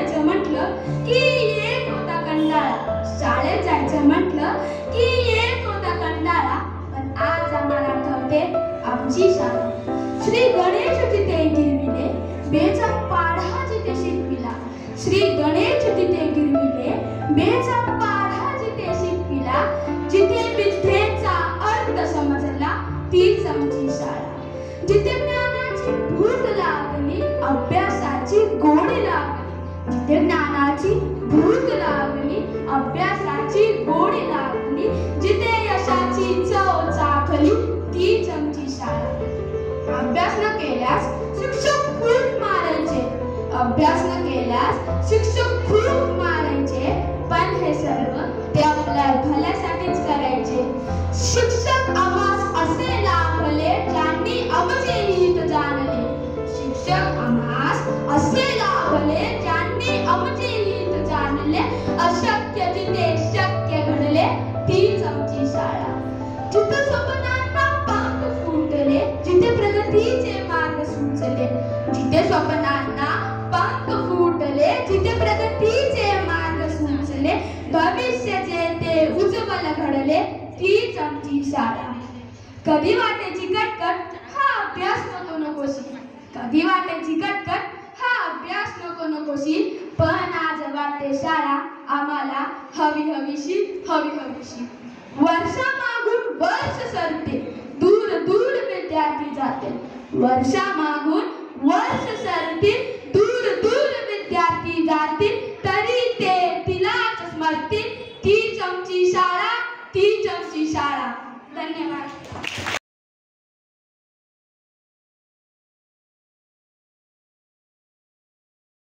जायचं म्हटलं की येत होता कंटाळा, शाळेत जायचं म्हटलं की येत होता कंटाळा, पण आज आम्हाला आठवते आमची शाळा. श्री गणेश तिथे गिरविले, बेचा पाढा जिथे शिकविला. श्री गणेश तिथे गिरविले, बेचा पाढा जिथे शिकविला. जिथे विद्येचा अर्थ समजला, तीच आमची शाळा. जिथे ज्ञानाची भूक लागली, अभ्यासाची गोड लागली. जिथे ज्ञानाची भूक लागली, अभ्यासाची गोड लागली. जिथे यशाची चव चाखली, तीच आमची शाळा. अभ्यास न केल्यास शिक्षक खूप मारायचे, अभ्यास न केल्यास शिक्षक खूप मारायचे, पण हे सर्व ते आपल्या भल्यासाठीच करायचे. शिक्षक आम्हास असे लाभले, ज्यांनी आमचे हित जाणले. शिक्षक आम्हास असे लाभले, ज्यांनी आमचे हित जाणले. अशक्य जिथे शक्य घडले, तीच आमची शाळा. जिथे स्वप्नांना पंख फुटले, जिथे प्रगतीचे मार्ग सुचले. जिथे स्वप्नांना पंख फुटले, जिथे प्रगतीचे मार्ग सुचले. भविष्याचे ते उज्ज्वल घडले, तीच आमची शाळा. कधी वाटायची कटकट, हा अभ्यास नकोशी. कधी वाटायची कटकट, हा अभ्यास नकोशी. पण आज वाटते शाळा आम्हाला हवीशी. वर्षामागून वर्ष सरते, दूर दूर विद्यार्थी जाते. वर्षामागून वर्ष सरतील, दूर दूर विद्यार्थी जातील. तरी ते तिलाच स्मरतील, तीच आमची शाळा, तीच आमची शाळा. धन्यवाद.